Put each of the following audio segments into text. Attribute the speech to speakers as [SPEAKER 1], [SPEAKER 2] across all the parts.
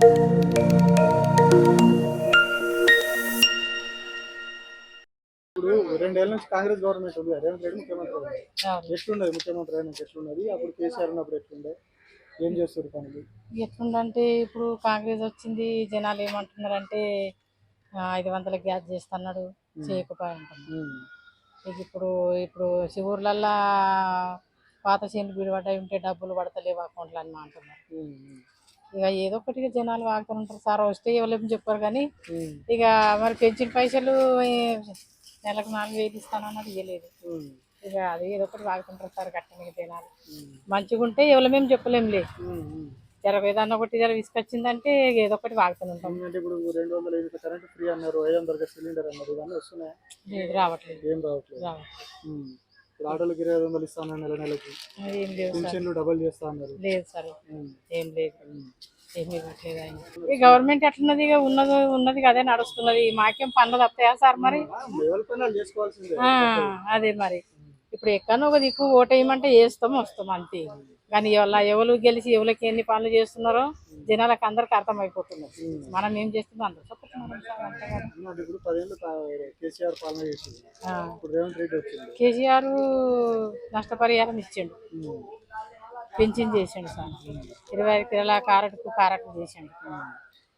[SPEAKER 1] ఇప్పుడు 2 ఏళ్ల నుంచి కాంగ్రెస్ గవర్నమెంట్ ఉంది. రేవంత్ రెడ్డి ముఖ్యమంత్రి ఉంది.
[SPEAKER 2] అవును.
[SPEAKER 1] ఎట్లున్నది ముఖ్యమంత్రి అయినాక ఎట్లున్నది? అప్పుడు కేసీఆర్ ఉన్నప్పుడు ఎట్లుండే? ఏం చేస్తారు పనులు?
[SPEAKER 2] ఎట్లుందంటే ఇప్పుడు కాంగ్రెస్ వచ్చింది, జనాలు ఏమంటున్నారంటే 500 గ్యాస్ చేస్తున్నాడు, చేయకపోయి అంటున్నారు.
[SPEAKER 1] ఉమ్,
[SPEAKER 2] ఇక ఇప్పుడు శివుర్లల్లా పాత చేనులు బిడబడ్డాయి ఉంటే డబ్బులు పడతలేవు అకౌంట్లు అని అంటున్నారు.
[SPEAKER 1] ఉమ్,
[SPEAKER 2] ఇక ఏదో ఒకటిగా జనాలు వాడుతుంటారు. సార్ వస్తే ఎవరేం చెప్పారు కానీ
[SPEAKER 1] ఉమ్,
[SPEAKER 2] ఇక మరి పెంచిన పైసలు ఈ నెలకు 4000 ఇస్తానన్నది ఇవ్వలేదు.
[SPEAKER 1] ఉమ్,
[SPEAKER 2] ఇక అది ఏదో ఒకటి వాడుతుంటారు సార్ కట్టనికి జనాలు.
[SPEAKER 1] ఉమ్,
[SPEAKER 2] మంచిగా ఉంటే ఎవరమేం చెప్పలేంలే.
[SPEAKER 1] ఉమ్, ఉమ్.
[SPEAKER 2] ఏదన్నా ఒకటి విసుకొచ్చిందంటే ఏదో ఒకటి వాడుతూనే ఉంటాం.
[SPEAKER 1] ఎందుకంటే ఇప్పుడు 200 యూనిట్ల కరెంట్ ఫ్రీ అన్నారు, 500 సిలిండర్ అన్నారు, ఇవన్నీ వస్తున్నాయి.
[SPEAKER 2] లేదు, రావట్లేదు.
[SPEAKER 1] ఏం రావట్లేదు.
[SPEAKER 2] రావట్లేదు.
[SPEAKER 1] ఇప్పుడు ఆటోలకి 2500 ఇస్తా అన్నారు, నెలకి
[SPEAKER 2] ఏం లేదు సార్.
[SPEAKER 1] పెన్షన్లు డబల్ చేస్తా అన్నారు.
[SPEAKER 2] లేదు సార్,
[SPEAKER 1] ఉమ్,
[SPEAKER 2] ఏం లేదు,
[SPEAKER 1] ఉమ్,
[SPEAKER 2] ఏమీ ఇవ్వట్లేదు ఆయన. ఈ గవర్నమెంట్ ఎట్లున్నది, ఇక ఉన్నది అదే నడుస్తున్నది. మాకేం పనులు తప్పాయా సార్ మరి?
[SPEAKER 1] లెవెల్ పైన చేసుకోవాల్సిందే.
[SPEAKER 2] అదే మరి. ఇప్పుడు ఎక్కడో ఒక దిక్కు ఓటేయమంటే వేస్తాం వస్తాం అంతే. కానీ ఎవరు గెలిచి ఎవరికి ఎన్ని పనులు చేస్తున్నారో జనాలకు అందరికి అర్థమైపోతున్నది. మనం ఏం చేస్తుందో అందరూ చెప్పుతున్నాం సార్, అంతే కదా.
[SPEAKER 1] ఇప్పుడు 10 ఏళ్ళు కేసీఆర్ పాలన చేసింది. ఇప్పుడు రేవంత్ రెడ్డి వచ్చింది.
[SPEAKER 2] కేసీఆర్ నష్టపరిహారం ఇచ్చిండు,
[SPEAKER 1] ఉమ్,
[SPEAKER 2] పెన్షన్ చేసిండు సార్. 25 కిలోల కారట్కు చేసిండు.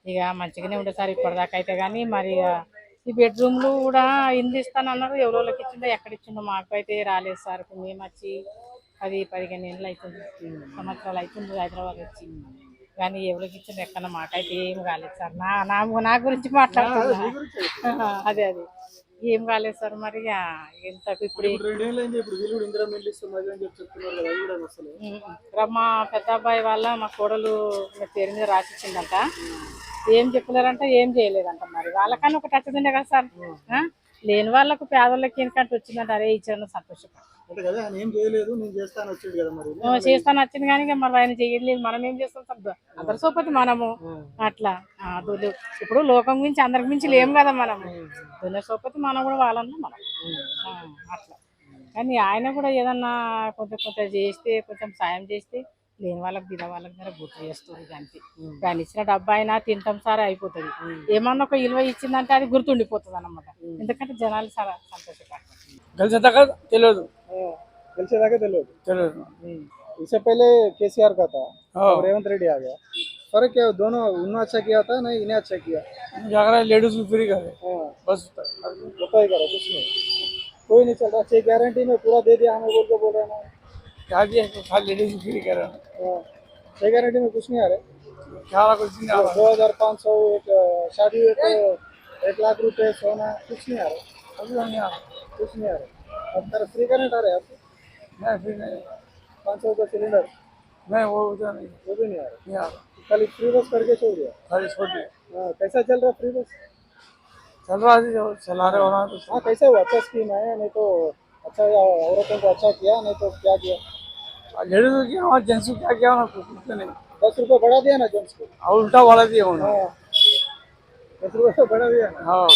[SPEAKER 2] ఇక మంచిగానే ఉంటుంది సార్ ఇప్పటిదాకా అయితే. కానీ మరి ఈ బెడ్రూమ్లు కూడా ఇండ్లు ఇస్తానన్నారు, ఎవరోళ్ళకి ఇచ్చిండో ఎక్కడ ఇచ్చిండో మాకు అయితే రాలేదు సార్. ఇప్పుడు మేము వచ్చి 10-15 ఏళ్ళు అవుతుంది, సంవత్సరాలు అవుతుంది హైదరాబాద్ వచ్చి. కానీ ఎవరికి ఇచ్చిండో ఎక్కడ మాకైతే ఏం కాలేదు సార్. నా గురించి మాట్లాడుతున్నా. అదే ఏం కాలేదు సార్. మరి ఎంత ఇప్పుడు
[SPEAKER 1] 2 ఏళ్ళు అయింది. ఇప్పుడు వీళ్ళు కూడా ఇందిరా మిల్లు ఇస్తున్నారు అని చెప్పి చెప్తున్నారు కదా, అవి కూడా వస్తలేదు.
[SPEAKER 2] మా పెద్ద అబ్బాయి వాళ్ళ మా కోడలు పేరు మీద రాసిచ్చిందంట. ఏం చెప్పలేరంట, ఏం చేయలేదంట. మరి వాళ్ళకన్నా ఒకటి వచ్చిందే కదా సార్. లేని వాళ్ళకు పేదోళ్ళకి ఎందుకంటే వచ్చిందంట. అరే ఇచ్చాను సంతోషపడి
[SPEAKER 1] అంటే కదా ఆయన ఏం చేయలేదు, నేను చేస్తాను వచ్చింది కదా. మరి
[SPEAKER 2] చేస్తాను వచ్చింది కానీ మరి ఆయన చేయలేదు. మనం ఏం చేస్తాం సార్, అందరి సోపతి మనము అట్లా. ఇప్పుడు లోకం గురించి అందరికి మించి లేము కదా మనము. దున్న సోపతి మనం కూడా వాళ్ళన్నా మనం అట్లా. కానీ ఆయన కూడా ఏదన్నా కొంచెం చేస్తే, కొంచెం సాయం చేస్తే లేని వాళ్ళకి దిన వాళ్ళకి దగ్గర గుర్తు చేస్తుంది. దానికి దాన్ని ఇచ్చిన డబ్బా అయినా తింటాం సార్ అయిపోతుంది. ఏమన్నా ఒక విలువ ఇచ్చిందంటే అది గుర్తుండిపోతుంది అన్నమాట. ఎందుకంటే జనాలు చాలా సంతోషపడతారు.
[SPEAKER 1] గెలిచేదాకా తెలియదు. గెలిచేదాకా తెలియదు. इससे पहले केसीआर का था, अब रेवंत रेड्डी आ गया. फर्क क्या, दोनों उन्होंने अच्छा किया था नहीं, इन्हें अच्छा किया? मुझे लग रहा है लेडीज भी फ्री करे. बस बता ही करो, कुछ नहीं, कोई नहीं चल रहा. 6 गारंटी में पूरा दे दिया हमें बोल के बोल रहे हैं ना. क्या दिया, खाली लेडीज भी फ्री कर रहे हैं. 6 गारंटी में कुछ नहीं आ रहे. क्या कुछ नहीं आ रहा. 2500 एक शादी हुई तो 1 लाख रुपए सोना, कुछ नहीं आ रहा. अभी नहीं आ रहा, कुछ नहीं आ रहा. अब तरह फ्री करंट आ रहे हैं आपको? नहीं फ्री नहीं. 500 का सिलेंडर नहीं, वो नहीं, वो भी नहीं आ रहा. नहीं आ रहा. खाली फ्री बस करके छोड़ दिया, खाली छोड़ दिया. कैसा चल रहा फ्री बस? चल रहा है, चला रहे हो ना. तो हाँ, कैसे हुआ? अच्छा स्कीम है, नहीं तो अच्छा औरतों को अच्छा किया, नहीं तो क्या किया? लेडीज को किया और जेंट्स को क्या किया ना, कुछ नहीं. 10 रुपये बढ़ा दिया ना जेंट्स को, उल्टा बढ़ा दिया उन्होंने. 10 रुपये बढ़ा दिया ना. हाँ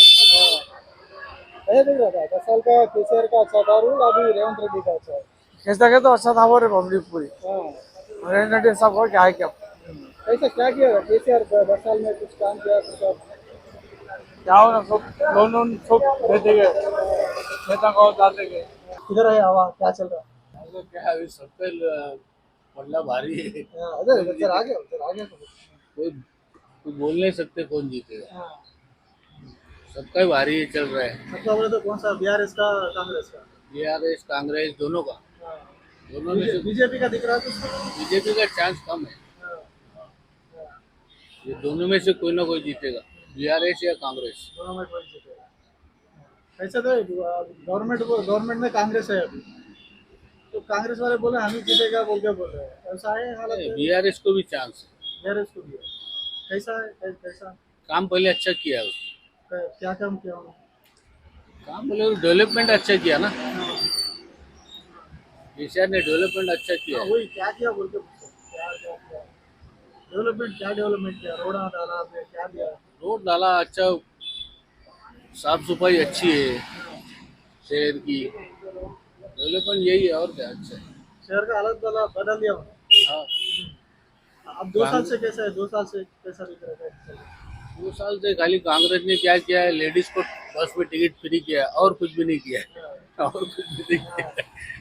[SPEAKER 1] कैसे दिख रहा था? 10 साल का केसीआर का अच्छा था रूल, अभी रेवंत रेड्डी का अच्छा है. कैसा क्या तो अच्छा था वो पब्लिक पूरी. रेवंत रेड्डी सब हो क्या है क्या? कैसा क्या किया केसीआर 10 साल में? कुछ काम किया कुछ? क्या होना, सब लोन सब देते गए, नेता को डालते गए. किधर है हवा, क्या चल रहा है? क्या अभी सब पे पल्ला भारी है. उधर आ गया कोई बोल नहीं सकते कौन जीतेगा. सबका ही भारी चल रहा है. सबका बोले तो कौन सा, बीआरएस का कांग्रेस का? बीआरएस कांग्रेस दोनों का. दोनों में बीजेपी का दिख रहा है. बीजेपी का चांस कम है. ये दोनों में से कोई ना कोई जीतेगा, बीआरएस या कांग्रेस. दोनों में कोई जीतेगा. ऐसा तो गवर्नमेंट में कांग्रेस है अभी, तो कांग्रेस वाले बोले हम ही जीतेगा बोल के बोल रहे हैं. ऐसा है हालत? बीआरएस को भी चांस है. बीआरएस को भी है. कैसा है? कैसा काम पहले अच्छा किया है. क्या काम किया? काम बोले डेवलपमेंट अच्छा किया ना. केसीआर ने डेवलपमेंट अच्छा किया. वही क्या किया बोल के डेवलपमेंट, क्या डेवलपमेंट किया? रोड डाला आपने, क्या दिया? रोड डाला अच्छा, साफ सफाई अच्छी है शहर की. डेवलपमेंट यही है और क्या. अच्छा शहर का हालत बदल दिया. हाँ अब 2 साल से कैसा है, 2 साल से कैसा दिख रहा है?
[SPEAKER 3] 2 साल से खाली कांग्रेस ने क्या किया है, लेडीज को बस में टिकट फ्री किया है और कुछ भी नहीं किया है। और कुछ भी नहीं किया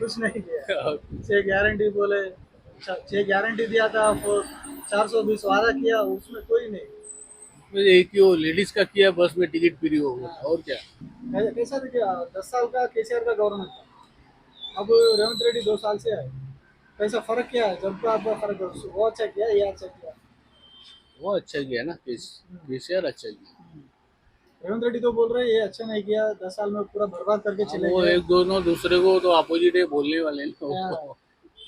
[SPEAKER 1] कुछ नहीं किया।
[SPEAKER 3] है।
[SPEAKER 1] 6 गारंटी बोले, 6 गारंटी दिया था, 420 वादा किया, उसमें कोई नहीं।
[SPEAKER 3] उसमें एक ही वो लेडीज का किया, बस में टिकट फ्री हो गया और क्या।
[SPEAKER 1] कैसा दिखा 10 साल का केसीआर का गवर्नमेंट था, अब रेवंत रेड्डी 2 साल से है, कैसा फर्क क्या है? जब का आपका फर्क है, वो अच्छा किया, ये अच्छा किया?
[SPEAKER 3] वो अच्छा किया ना, केसीआर अच्छा किया।
[SPEAKER 1] रेवंत रेड्डी तो बोल रहे हैं ये अच्छा नहीं किया, 10 साल में पूरा बर्बाद करके चले
[SPEAKER 3] वो
[SPEAKER 1] गए।
[SPEAKER 3] एक दोनों दूसरे को तो अपोजिट है बोलने वाले हैं
[SPEAKER 1] हाँ,
[SPEAKER 3] ना।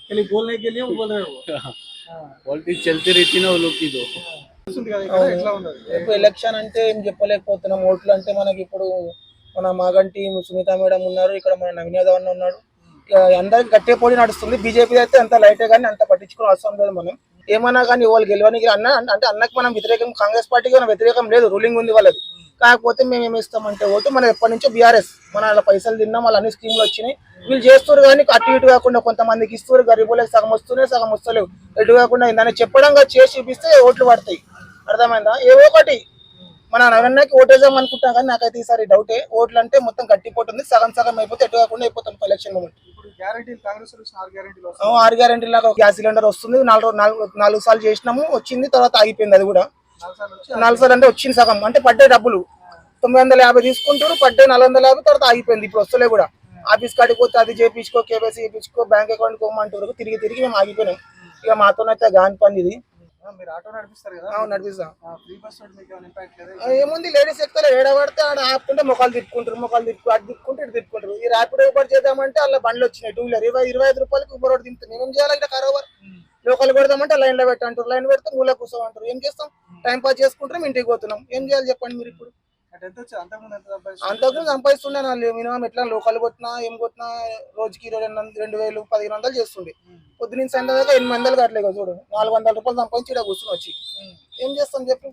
[SPEAKER 1] खाली बोलने के लिए वो बोल रहे हो।
[SPEAKER 3] पॉलिटिक्स चलती रहती ना वो लोग की तो।
[SPEAKER 1] ఎట్లా ఉన్నది?
[SPEAKER 4] ఇప్పుడు ఎలక్షన్ అంటే ఏం చెప్పలేకపోతున్నాం. ఓట్లు అంటే మనకి ఇప్పుడు మన మాగంటి సునీత మేడం ఉన్నారు, ఇక్కడ మన నవీన్ యాదవ్ అన్న ఉన్నాడు. ఇక అందరికి గట్టే పోటీ నడుస్తుంది. బీజేపీ అయితే అంత లైటే కానీ అంత పట్టించుకుని అవసరం లేదు. మనం ఏమన్నా కానీ వాళ్ళు గెలవనికి అన్న అంటే అన్నకి మనం వ్యతిరేకం, కాంగ్రెస్ పార్టీకి మనం వ్యతిరేకం లేదు, రూలింగ్ ఉంది వాళ్ళది. కాకపోతే మేము ఏమి ఇస్తామంటే ఓటు మనం ఎప్పటి నుంచో బీఆర్ఎస్, మన వాళ్ళ పైసలు తిన్నాం, వాళ్ళ అన్ని స్కీమ్లు వచ్చినాయి, వీళ్ళు చేస్తారు కానీ అటు ఇటు కాకుండా కొంతమందికి ఇస్తారు, గరీబులకు సగం వస్తున్నాయి సగం వస్తలేవు, ఎటు కాకుండా దాన్ని చెప్పడంగా చేసి చూపిస్తే ఓట్లు పడతాయి. అర్థమైందా? ఏవో ఒకటి మన నవన్నకి ఓటేద్దాం అనుకుంటాం కానీ నాకైతే ఈసారి డౌటే. ఓట్లు అంటే మొత్తం గట్టిపోతుంది, సగం సగం అయిపోతే ఎటు కాకుండా అయిపోతాం ఎలక్షన్ మూమెంట్.
[SPEAKER 1] ఇప్పుడు గ్యారెంటీలు కాంగ్రెస్ నుంచి 6 గ్యారెంటీలు
[SPEAKER 4] 6 గ్యారెంటీ లాగా గ్యాస్ సిలిండర్ వస్తుంది, 4 సార్లు చేసినాము, వచ్చింది, తర్వాత ఆగిపోయింది. అది కూడా 4 సార్లు అంటే వచ్చింది సగం, అంటే పడ్డే డబ్బులు 950 తీసుకుంటారు, పడ్డే 450, తర్వాత ఆగిపోయింది. ఇప్పుడు వస్తలే కూడా. ఆఫీస్ కాడికి పోతే అది చేయించుకో, కేవైసీ చేయించుకో, బ్యాంక్ అకౌంట్ పోమంటారు, తిరిగి తిరిగి మేము ఆగిపోయినాం. ఇక మాతోనైతే గాని పని ఇది.
[SPEAKER 1] మీరు ఆటో నడిపిస్తారు కదా,
[SPEAKER 4] నడిపిస్తాం.
[SPEAKER 1] ఫ్రీ బస్ తోటి మీకు ఏమైనా ఇంపాక్ట్ లేదా?
[SPEAKER 4] ఏముంది, లేడీస్ ఎక్కడ ఏడబడితే ఆడ ఆపుకుంటే మొక్కలు తిప్పుకుంటారు, మొక్కలు తిప్పు అటు తిప్పుకుంటే ఇటు తిప్పుకుంటారు. ఈ ర్యాపిడ్ ఊబర్ చేద్దామంటే అలా బండ్లు వచ్చినాయి, 2 వీలర్ 25 రూపాయలకి ఊబర్ ఒకటి దింపుతాం. మేమేం చేయాలి? ఇక్కడ కరోబర్ లోకల్ పెడదామంటే లైన్ లో పెట్టంటారు, లైన్ పెడితే మూల కూర్చోమంటారు. ఏం చేస్తాం? టైం పాస్ చేసుకుంటాం, ఇంటికి పోతున్నాం. ఏం చేయాలి చెప్పండి మీరు? ఇప్పుడు అంతకుముందు సంపాదిస్తుండే నా మినిమం ఎట్లా లోకల్ కొట్టినా ఏం కొట్టినా రోజుకి 2000 1500 చేస్తుండే. పొద్దున సాయంత్రం దాకా 800 కట్టలేదు చూడు, 400 రూపాయలు సంపాదించి ఇక్కడ కూర్చొని వచ్చి ఏం చేస్తాం చెప్పు?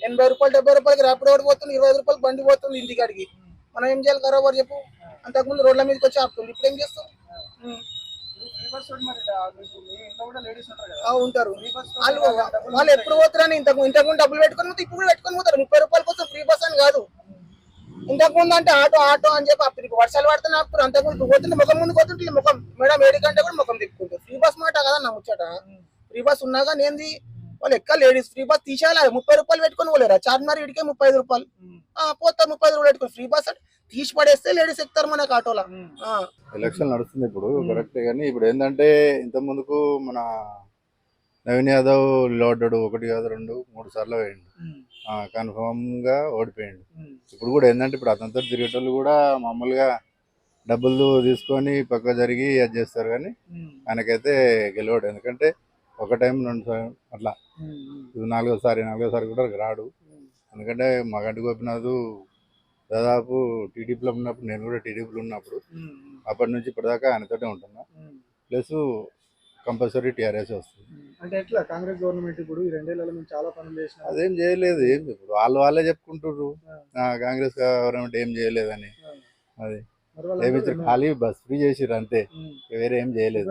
[SPEAKER 4] 80 రూపాయలు 70 రూపాయలకి ర్యాపిడ్ ఒకటి పోతుంది, 25 రూపాయలు బండి పోతుంది ఇంటికాడికి. మనం ఏం చేయాలి? కరోబర్ చెప్పు. అంతకుముందు రోడ్ల మీదకి వచ్చి ఆపుతుంది, ఇప్పుడు ఏం చేస్తాం? ఉంటారు వాళ్ళు ఎప్పుడు పోతారని ఇంతకుముందు డబ్బులు పెట్టుకొని ఇప్పుడు పెట్టుకొని పోతారు. 30 రూపాయల కోసం ఫ్రీ బస్ అని కాదు. ఇంతకుముందు అంటే ఆటో ఆటో అని చెప్పి అప్పుడు వర్షాలు పడుతున్నా ఆపుతారు. అంతకుముందు పోతుంటే ముఖం ముందు పోతుంటే ముఖం మేడం 7 గంటల కూడా ముఖం తిప్పుకుంటారు. ఫ్రీ బస్ మాట కదా నా ముచ్చట. ఫ్రీ బస్ ఉన్నాగా నేంది వాళ్ళు ఎక్క లేడీస్ ఫ్రీ బస్ తీసేయాలి. 30 రూపాయలు పెట్టుకొని పోలేరా? చార్మినార్ ఇడికే 35 రూపాయలు పోతారు, 35 రూపాయలు పెట్టుకుని ఫ్రీ బస్ అంటే తీసి పడేస్తే లేడీస్ ఎక్కుతారు మనకు ఆటోలో.
[SPEAKER 5] ఎలక్షన్ నడుస్తుంది ఇప్పుడు కరెక్టే, కానీ ఇప్పుడు ఏంటంటే ఇంత ముందుకు మన నవీన్ యాదవ్ లోడ్డాడు, 1 కాదు 2 3 సార్లు వేయండు, కన్ఫామ్ గా ఓడిపోయాడు. ఇప్పుడు కూడా ఏంటంటే ఇప్పుడు అతనితో తిరిగేటోళ్ళు కూడా మామూలుగా డబ్బులు తీసుకొని పక్క జరిగి అది చేస్తారు, కానీ ఆయనకైతే గెలవడు. ఎందుకంటే ఒక టైం 2 సార్లు అట్లా, ఇది 4వ సారి కూడా రాడు. ఎందుకంటే మగంటి గోపినాథ్ దాదాపు టీడీపీలో ఉన్నప్పుడు, నేను కూడా టీడీపీలో ఉన్నప్పుడు అప్పటి నుంచి ఇప్పటిదాకా ఆయనతోటే ఉంటున్నా. ప్లస్ కంపల్సరీ టీఆర్ఎస్ వస్తుంది.
[SPEAKER 1] అంటే ఎట్లా కాంగ్రెస్ గవర్నమెంట్ ఇప్పుడు ఈ 2 ఏళ్లలో మేము చాలా పనులు చేసినాం,
[SPEAKER 5] అదేం చేయలేదు. ఏం ఇప్పుడు వాళ్ళే చెప్పుకుంటుర్రు కాంగ్రెస్ గవర్నమెంట్ ఏం చేయలేదని. అది ఏమి ఖాళీ బస్ ఫ్రీ చేసిర్రు అంతే, వేరే ఏం చేయలేదు.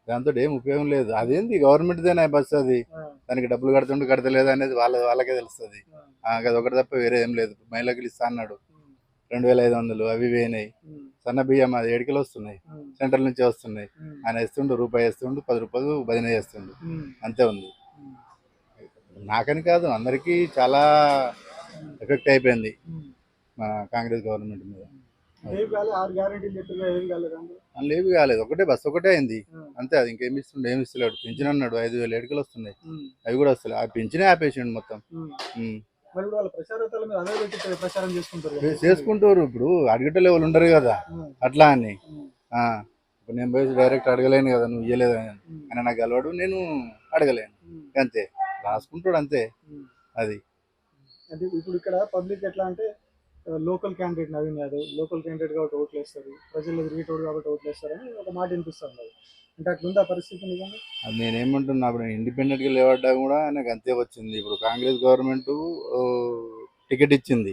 [SPEAKER 5] దాంతో ఏం ఉపయోగం లేదు. అదేంది గవర్నమెంట్దేనా బస్సు, అది దానికి డబ్బులు కడతలేదు అనేది వాళ్ళకే తెలుస్తుంది. అది ఒకటి తప్ప వేరే ఏం లేదు. మహిళలకు ఇస్తా అన్నాడు 2500, అవి పోయినాయి. సన్న బియ్యం అది 7 కిలో వస్తున్నాయి, సెంట్రల్ నుంచి వస్తున్నాయి. ఆయన ఇస్తుండు, రూపాయి ఇస్తుండు, 10 రూపాయలు బదిలీ చేస్తుండు, అంతే ఉంది. నాకని కాదు, అందరికీ చాలా ఎఫెక్ట్ అయిపోయింది మన కాంగ్రెస్ గవర్నమెంట్ మీద. లేవు కాలేదు, ఒకటే బస్సు ఒకటే అయింది అంతే. అది ఇంకేమి ఇస్తుండే, ఏమి ఇస్తలేడు. పింఛన్ అన్నాడు 5000 7 కిలో వస్తున్నాయి, అవి కూడా వస్తలే. ఆ పింఛనే ఆపేసిండు మొత్తం. చేసుకుంటారు. ఇప్పుడు అడిగేట లెవెల్ ఉండరు కదా అట్లా అని. ఇప్పుడు నేను పోయి డైరెక్ట్ అడగలేను కదా, నువ్వు ఇయ్యలేదు అని నాకు గెలవాడు, నేను అడగలేను అంతే. రాసుకుంటాడు అంతే. అది
[SPEAKER 1] ఇప్పుడు ఇక్కడ పబ్లిక్ ఎట్లా అంటే local candidate Naveen Yadav, local candidate కాబట్టి ఓట్లు వేస్తారు, ప్రజల్లో తిరిగేటోడు కాబట్టి ఓట్లు వేస్తారని ఒక మాట వినిపిస్తుంది. అంటే అట్లుందా పరిస్థితి నిజంగా?
[SPEAKER 5] అది నేనేమంటున్నా, అప్పుడు ఇండిపెండెంట్గా లేవడ్డా కూడా నాకు అంతే వచ్చింది. ఇప్పుడు కాంగ్రెస్ గవర్నమెంట్ టికెట్ ఇచ్చింది,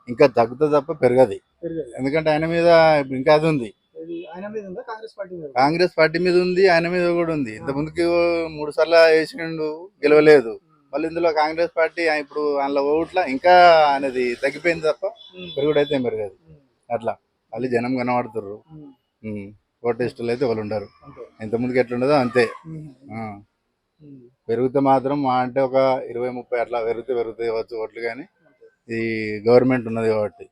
[SPEAKER 5] ఇంకా తగ్గుతుంది తప్ప పెరగది. ఎందుకంటే ఆయన మీద ఇప్పుడు ఇంకా అది ఉంది,
[SPEAKER 1] ఇది ఆయన మీద ఉందా కాంగ్రెస్ పార్టీ మీద
[SPEAKER 5] కాంగ్రెస్ పార్టీ మీద ఉంది, ఆయన మీద కూడా ఉంది. ఇంత ముందుకు 3 సార్లు వేసిండు, గెలవలేదు. మళ్ళీ ఇందులో కాంగ్రెస్ పార్టీ ఇప్పుడు అందులో ఓట్ల ఇంకా అనేది తగ్గిపోయింది తప్ప పెరుగుడైతే పెరగదు. అట్లా వాళ్ళు జనం కనబడుతుర్రు. ఓటేస్టులు అయితే వాళ్ళు ఉండరు. ఇంత ముందుకు ఎట్లుండదో అంతే. పెరిగితే మాత్రం మా అంటే ఒక 20-30 అట్లా పెరుగుతాయి కావచ్చు ఓట్లు. కానీ ఈ గవర్నమెంట్ ఉన్నది కాబట్టి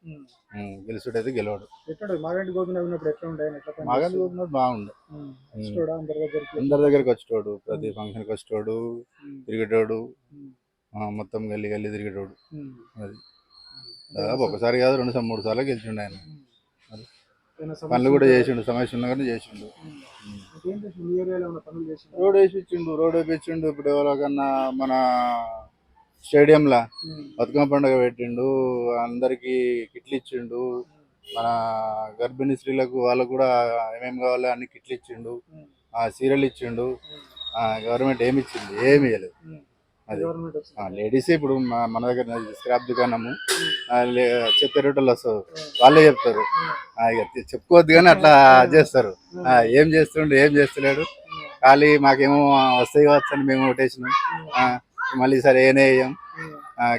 [SPEAKER 5] గెలుచుడైతే గెలవడు.
[SPEAKER 1] మాగంటి గోపినాథ్ ఉన్నప్పుడు ఎట్లా ఉండే
[SPEAKER 5] మాగంటి గోపినాథ్ బాగుండే. అందరి దగ్గరికి వచ్చేటోడు, ప్రతి ఫంక్షన్కి వచ్చేటోడు, తిరిగేటోడు, మొత్తం గల్లీ గల్లీ తిరిగేటోడు. అది దాదాపు ఒకసారి కాదు 2-3 సార్లు గెలిచిండు ఆయన. పనులు కూడా చేసిండు, సమస్య ఉన్నా కానీ చేసిండు. రోడ్ వేపించిండు. ఇప్పుడు ఎవరికన్నా మన స్టేడియంలా బతుకమ్మ పండుగ పెట్టిండు, అందరికి కిట్లు ఇచ్చిండు. మన గర్భిణీ స్త్రీలకు వాళ్ళకు కూడా ఏమేమి కావాలో అన్ని కిట్లు ఇచ్చిండు, సీరియల్ ఇచ్చిండు. గవర్నమెంట్ ఏమి ఇచ్చింది? ఏమి ఇవ్వలేదు. అది లేడీస్ ఇప్పుడు మన దగ్గర స్క్రాప్ దుకాణము చెత్తరేటోళ్ళు వస్తారు, వాళ్ళే చెప్తారు. ఇక చెప్పుకోవద్దు కానీ అట్లా చేస్తారు. ఏం చేస్తుండు, ఏం చేస్తలేడు, ఖాళీ మాకేమో వస్తాయి కావచ్చు అని మేము ఓటేసినాం, మళ్ళీ సరే ఏనే వేయం,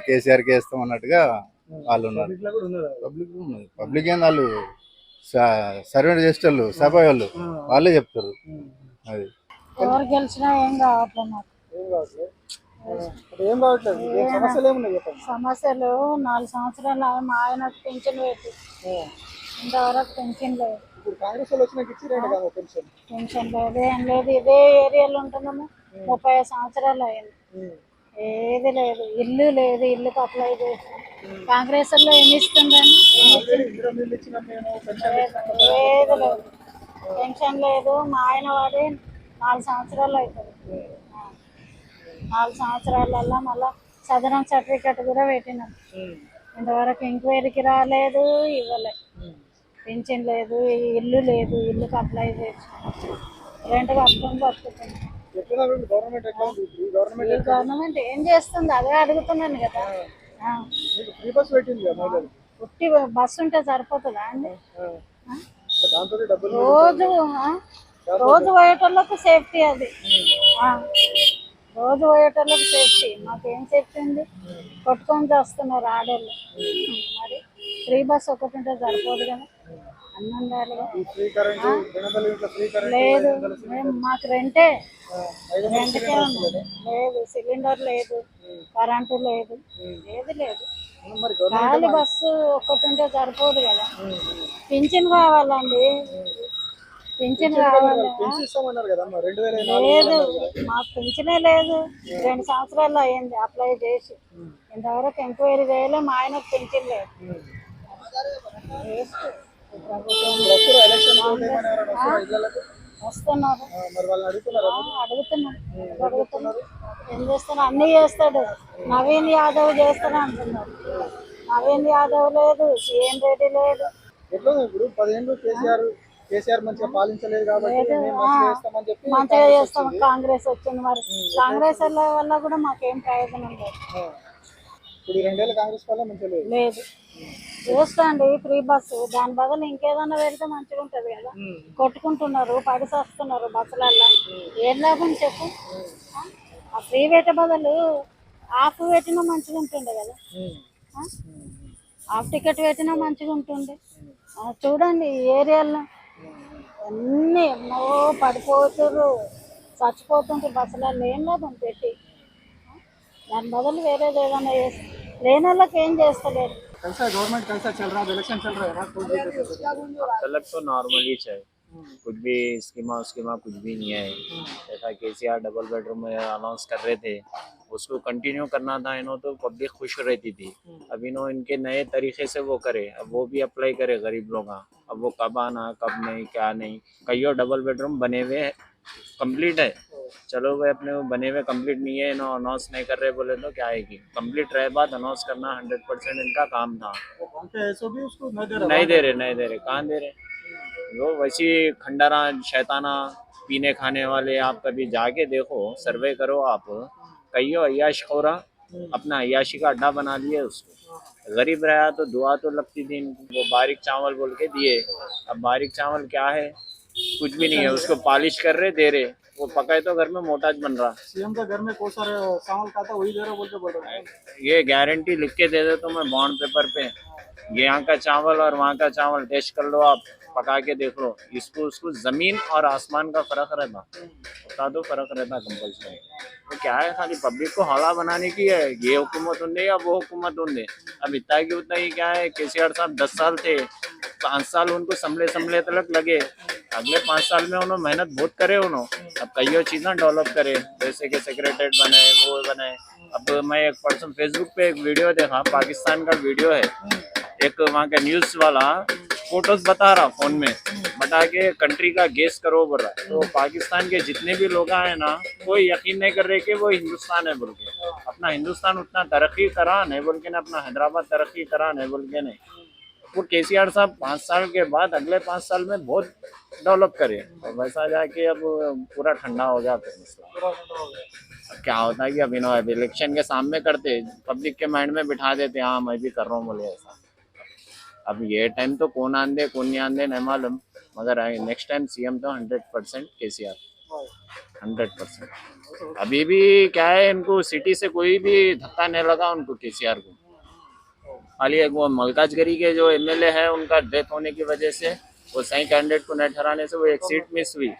[SPEAKER 5] కేసీఆర్కి వేస్తాం అన్నట్టుగా వాళ్ళు ఉన్నారు. పబ్లిక్ ఏం వాళ్ళు సర్వెంట్ చేసేటోళ్ళు, సభ వాళ్ళే చెప్తారు. అది
[SPEAKER 2] ఎవరు గెలిచినా ఏం కావట్లేదు.
[SPEAKER 1] ఏం కావట్లేదు. సమస్యలు ఏమున్నాయి చెప్పండి.
[SPEAKER 2] సమస్యలు 4 సంవత్సరాలు మా ఆయన పెన్షన్ పెట్టి ఇంతవరకు పెన్షన్ లేదు.
[SPEAKER 1] ఇప్పుడు కాంగ్రెస్ వాళ్ళు వచ్చినాక ఇచ్చిరండి కదా పెన్షన్.
[SPEAKER 2] పెన్షన్ లేదు, ఏం లేదు. ఇదే ఏరియాలో ఉంటున్నాము, 35 సంవత్సరాలు అయింది. ఏది లేదు, ఇల్లు లేదు, ఇల్లుకి అప్లై చేసాం. కాంగ్రెస్ లో ఏమి ఇస్తుందండి? ఏది లేదు, పెన్షన్ లేదు. మా ఆయన వాడి 4 సంవత్సరాలు అవుతుంది. 4 సంవత్సరాలల్లో మళ్ళీ సదరన్ సర్టిఫికెట్ కూడా పెట్టినాం. ఇంతవరకు ఎంక్వైరీకి రాలేదు, ఇవ్వలేదు. పెన్షన్ లేదు, ఇల్లు లేదు, ఇల్లుకి అప్లై చేసి రెంట్ కట్టుకొని బతుకుతుంది. గవర్నమెంట్ ఏం చేస్తుంది అదే అడుగుతున్నాను కదా. ఉట్టి బస్సు ఉంటే సరిపోతుందా అండి? రోజు పోయేటోళ్ళకు సేఫ్టీ అది. రోజు పోయేటోళ్ళకి సేఫ్టీ, మాకేం సేఫ్టీ ఉంది? కొట్టుకొని చేస్తున్నారు ఆడోళ్ళు. మరి ఫ్రీ బస్ ఒకటి ఉంటే సరిపోదు కదా, అన్నీ ఉండాలిగా. లేదు, మేము మాకు రెంట్కే ఉంది. లేదు, సిలిండర్ లేదు, కరెంటు లేదు, ఏది లేదు. ఖాళీ బస్సు ఒక్కటి ఉంటే సరిపోదు కదా. పింఛన్ కావాలండి, పింఛన్ కావాలి. లేదు, మాకు పింఛనే లేదు. 2 సంవత్సరాలు అయ్యింది అప్లై చేసి, ఇంతవరకు ఎంక్వైరీ చేయలే. మా ఆయనకు పింఛన్ లేదు. వస్తున్నారు, అడుగుతున్నారు. ఏం చేస్తాను? అన్నీ చేస్తాడు. నవీన్ యాదవ్ చేస్తాను అంటున్నారు. నవీన్ యాదవ్ లేదు, సీఎం రెడ్డి లేదు.
[SPEAKER 1] ఇప్పుడు 10 ఏళ్ళు కేసీఆర్ మంచిగా పాలించలేదు కాబట్టి
[SPEAKER 2] మంచిగా చేస్తాం. కాంగ్రెస్ వచ్చింది, మరి కాంగ్రెస్ వల్ల కూడా మాకేం ప్రయోజనం లేదు.
[SPEAKER 1] ఇప్పుడు 2 ఏళ్ళు కాంగ్రెస్ వల్ల మంచిగా
[SPEAKER 2] లేదు. చూస్తాండి ఫ్రీ బస్సు, దాని బదులు ఇంకేదన్నా పెడితే మంచిగా ఉంటది కదా. కొట్టుకుంటున్నారు, పడిసేస్తున్నారు బస్సులల్లో, ఏం లాభం చెప్పు? ఆ ఫ్రీ పెట్టే బదులు హాఫ్ పెట్టినా మంచిగా ఉంటుండే కదా. హాఫ్ టికెట్ పెట్టినా మంచిగా ఉంటుండే. చూడండి ఈ ఏరియాలో అన్నీ ఎన్నో పడిపోతున్నారు, చచ్చిపోతుంటారు బస్సులలో. ఏం లాభం పెట్టి? దాని బదులు వేరేది ఏదైనా చేస్తే, లేని వాళ్ళకి ఏం చేస్తలేరు.
[SPEAKER 1] गवर्नमेंट कैसा चल रहा है? इलेक्शन चल रहा है ना,
[SPEAKER 6] तलक तो नॉर्मल ही है, कुछ भी स्कीमा कुछ भी नहीं है। जैसा केसीआर डबल बेडरूम में अनाउंस कर रहे थे, उसको कंटिन्यू करना था इन्हों, तो पब्लिक खुश रहती थी। अब इन्हों इनके नए तरीके से वो करे, अब वो भी अप्लाई करे गरीब लोग। अब वो कब आना कब नहीं क्या नहीं। कई और डबल बेडरूम बने हुए कंप्लीट है, चलो भाई अपने वो बने हुए कंप्लीट नहीं है, इन्हों अनाउंस नहीं कर रहे बोले तो क्या आएगी। कंप्लीट रहे बाद अनाउंस करना 100% इनका काम था। नहीं दे रहे कहाँ दे रहे। वो वैसी खंडारा शैताना पीने खाने वाले, आप कभी जाके देखो, सर्वे करो आप, कईयों अय्याश खोरा अपना अय्याशी का अड्डा बना दिए उसको। गरीब रहा तो दुआ तो लगती थी इनको। वो बारीक चावल बोल के दिए, अब बारीक चावल क्या है, कुछ भी नहीं है, उसको पॉलिश कर रहे दे रहे, वो पकाए तो घर में मोटाज बन रहा।
[SPEAKER 1] सीएम का घर में कौन सा चावल खाता वही दे रहा बोल के बोल रहा है।
[SPEAKER 6] ये गारंटी लिख के दे दे तो मैं बॉन्ड पेपर पे, ये यहाँ का चावल और वहाँ का चावल टेस्ट कर लो आप, पका के देख लो, इसको उसको जमीन और आसमान का फर्क रहता, बता दो फर्क रहता कंपल्सरी। तो क्या है, खाली पब्लिक को हौला बनाने की है, ये हुकूमत उनने या वो हुकूमत उनने। अब इतना की उतना ही क्या है, केसीआर साहब 10 साल थे, 5 साल उनको संभले तलक लगे, अगले 5 साल में उन्होंने मेहनत बहुत करे उन्होंने, अब कई चीज़ें डेवलप करे, जैसे कि सेक्रेटरीट बनाए, वो बनाए। अब मैं एक पर्सन फेसबुक पे एक वीडियो देखा, पाकिस्तान का वीडियो है, एक वहाँ का न्यूज़ वाला फोटोज बता रहा फोन में, बता के कंट्री का गेस करो बोल रहा है। तो पाकिस्तान के जितने भी लोग हैं ना, कोई यकीन नहीं कर रहे कि वो हिंदुस्तान है बोल के। अपना हिंदुस्तान उतना तरक्की करा नहीं बोल के ना, अपना हैदराबाद तरक्की करा नहीं बोल के नहीं। वो केसीआर साहब 5 साल के बाद अगले 5 साल में बहुत डेवलप करे, तो वैसा जाके अब पूरा ठंडा हो गया फिर मसला। अब क्या होता है कि अब इन्होंने इलेक्शन के सामने करते, पब्लिक के माइंड में बिठा देते, हाँ मैं भी कर रहा हूँ बोले ऐसा। अब ये टाइम तो कौन आंदे कौन नहीं आंदे नहीं मालूम, मगर नेक्स्ट टाइम सीएम तो 100% केसीआर, 100%। अभी भी क्या है, इनको सिटी से कोई भी धक्का नहीं लगा उनको केसीआर को। खाली एक वो मलकाजगिरी के जो एमएलए है, उनका डेथ होने की वजह से, वो सही कैंडिडेट को नहीं ठहराने से वो एक सीट मिस हुई।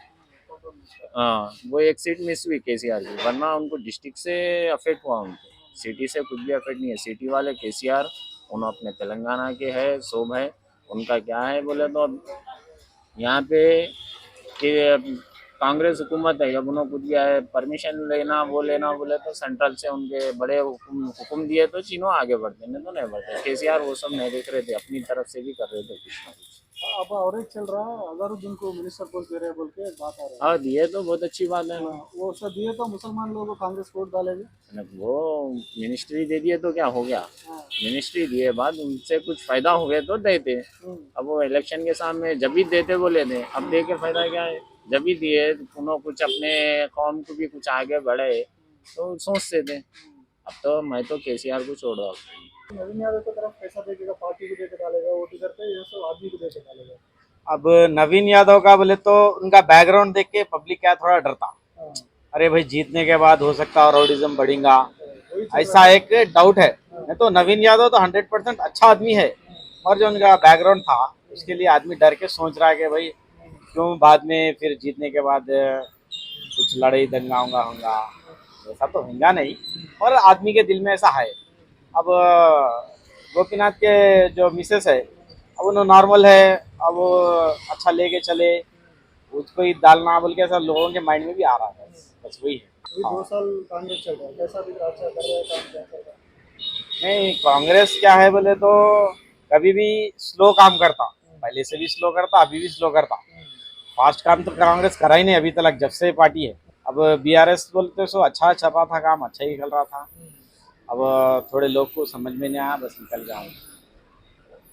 [SPEAKER 6] हाँ, वो एक सीट मिस हुई केसीआर की, वरना उनको डिस्ट्रिक्ट से अफेक्ट हुआ, उनको सिटी से कुछ भी अफेक्ट नहीं है। सिटी वाले केसीआर उन्होंने अपने तेलंगाना के है, शोभ है उनका। क्या है बोले तो अब यहाँ पे कि कांग्रेस हुकूमत है, जब उन्होंने कुछ भी है परमिशन लेना वो लेना बोले तो सेंट्रल से उनके बड़े हुक्म दिए तो चीनों आगे बढ़ते, नहीं तो नहीं बढ़ते। केसीआर वो सब नहीं देख रहे थे, अपनी तरफ से भी कर रहे थे कुछ ना कुछ।
[SPEAKER 1] अब और एक चल रहा है, अजहरुद्दीन को मिनिस्टर पोस्ट दे रहे हैं बोल के बात आ रही है।
[SPEAKER 6] हाँ दिए तो बहुत अच्छी बात है ना,
[SPEAKER 1] वो सब दिए तो मुसलमान लोग कांग्रेस वोट डालेंगे।
[SPEAKER 6] वो मिनिस्ट्री दे दिए तो क्या हो गया, मिनिस्ट्री दिए बाद उनसे कुछ फायदा हो गया तो देते। अब वो इलेक्शन के सामने जब भी देते बोले थे, अब दे के फायदा क्या है, जब भी दिए उन्होंने कुछ अपने कौम को भी कुछ आगे बढ़े तो सोचते थे। अब तो मैं तो केसीआर को छोड़ रहा हूँ।
[SPEAKER 1] नवीन यादव की तरफ पैसा देगा, पार्टी को देके डालेगा, वोट इधर पे, ये सब आदमी को देके डालेगा।
[SPEAKER 7] अब नवीन यादव का बोले तो उनका बैकग्राउंड देख के पब्लिक क्या थोड़ा डरता, अरे भाई जीतने के बाद हो सकता है रॉडिज्म बढ़ेगा, ऐसा एक डाउट है। नहीं तो नवीन यादव तो 100% अच्छा आदमी है, और जो उनका बैकग्राउंड था उसके लिए आदमी डर के सोच रहा है कि भाई क्यों बाद में फिर जीतने के बाद कुछ लड़ाई दंगा होगा, ऐसा तो होगा नहीं, और आदमी के दिल में ऐसा है। अब गोपीनाथ के जो मिसेस है, अब उन्होंने नॉर्मल है, अब वो अच्छा लेके चले, उसको ही डालना बोल के ऐसा लोगों के माइंड में भी आ रहा है, बस वही है।
[SPEAKER 1] अभी 2 साल कांग्रेस चल रहा है, कैसा दिख रहा है, अच्छा कर रहा है काम, क्या कर रहा है?
[SPEAKER 7] नहीं, कांग्रेस क्या है बोले तो कभी भी स्लो काम करता, पहले से भी स्लो करता, अभी भी स्लो करता। फास्ट काम तो कांग्रेस करा ही नहीं अभी तक, जब से पार्टी है। अब बीआरएस बोलते सो अच्छा चल रहा था, काम अच्छा ही चल रहा था, अब थोड़े लोग को समझ में नहीं आया, बस निकल गया।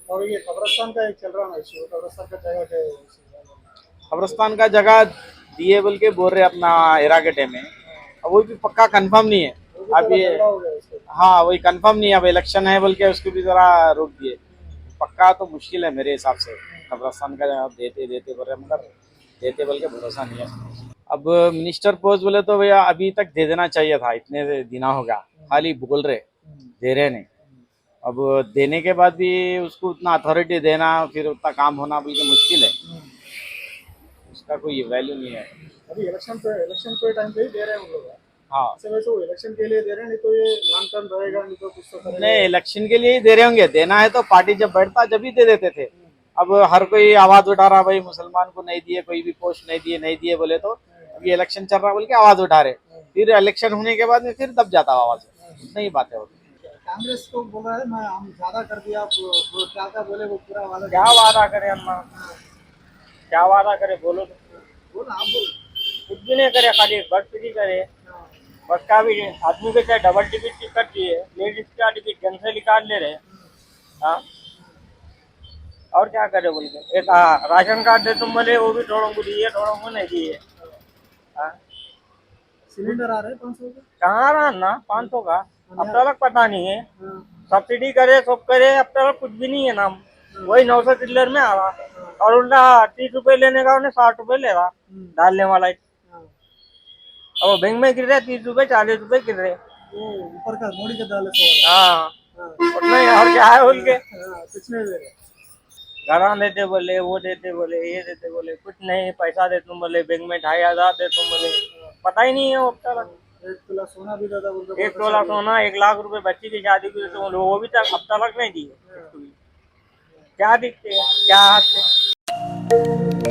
[SPEAKER 1] और ये कब्रिस्तान का एक चल रहा है ना इशू, कब्रिस्तान का जगह क्या है?
[SPEAKER 7] कब्रिस्तान का जगह दिए बोल के बोल रहे अपना एरा के टाइम में, अब वो भी पक्का कंफर्म नहीं है अभी।
[SPEAKER 1] हो गया इसको।
[SPEAKER 7] हाँ वही कंफर्म नहीं है, अब इलेक्शन है बोल के उसको भी जरा रोक दिए। पक्का तो मुश्किल है मेरे हिसाब से, कब्रिस्तान का जगह देते बोल रहे, मगर देते बोल के भरोसा नहीं है। अब मिनिस्टर पोस्ट बोले तो भैया अभी तक दे देना चाहिए था, इतने दिन हो गया, खाली बोल रहे दे रहे नहीं। अब देने के बाद भी उसको उतना अथॉरिटी देना, फिर उतना काम होना भी मुश्किल है, उसका कोई वैल्यू नहीं है।
[SPEAKER 1] अभी इलेक्शन पे टाइम पे ही दे रहे हैं उन लोग।
[SPEAKER 7] हाँ
[SPEAKER 1] वैसे वो इलेक्शन के लिए दे रहे हैं, नहीं तो ये लॉन्ग टर्म रहेगा, नहीं तो कुछ तो करेगा।
[SPEAKER 7] नहीं, इलेक्शन के लिए ही दे रहे होंगे, देना है तो पार्टी जब बैठता जब ही दे देते थे। अब हर कोई आवाज उठा रहा, भाई मुसलमान को नहीं दिए, कोई भी पोस्ट नहीं दिए बोले तो अभी इलेक्शन चल रहा बोल के आवाज उठा रहे, फिर इलेक्शन होने के बाद में फिर दब जाता आवाज, नहीं बातें होती।
[SPEAKER 1] कांग्रेस को बोल रहा है मैं हम ज्यादा कर दिया, क्या बोले वो पूरा वादा।
[SPEAKER 7] क्या वादा करे अम्मा, क्या वादा करे बोलो तो?
[SPEAKER 1] बोलो आप बोलो।
[SPEAKER 7] कुछ भी नहीं करे, खाली बस फ्री करे, बस का भी आदमी को चाहे डबल टिकट टिकट दिए, लेडीज का टिकट जन से निकाल ले रहे। हाँ और क्या करे बोल के, एक राशन कार्ड दे तुम बोले, वो भी थोड़ों को दिए थोड़ों को नहीं दिए।
[SPEAKER 1] सिलेंडर आ रहे हैं 500 का,
[SPEAKER 7] कहाँ रहा ना 500 का,
[SPEAKER 8] अब तक पता नहीं है, सब्सिडी करे सब करे, अब तक कुछ भी नहीं है नाम, वही 900 चिल्लर में आ रहा, और उल्टा 30 रुपए लेने का उन्हें 60 रुपए ले रहा डालने वाला ही। अब बैंक में गिर रहे 30 रुपए 40 रुपए गिर रहे।
[SPEAKER 1] ऊपर का मोदी के डाले सो
[SPEAKER 8] हाँ उतना ही, और क्या है बोल के
[SPEAKER 1] कुछ नहीं दे रहे।
[SPEAKER 8] घरा देते बोले, वो देते बोले, ये देते बोले, कुछ नहीं, पैसा दे तुम बोले, बैंक में 2500 दे तुम बोले, पता ही नहीं है अब तक।
[SPEAKER 1] 1 तोला सोना भी दादा बोलते
[SPEAKER 8] 1 तोला सोना, 1 लाख रुपए बच्ची की शादी की तो वो भी तक अब तक नहीं दिए। क्या दिखते हैं, क्या हाथ से।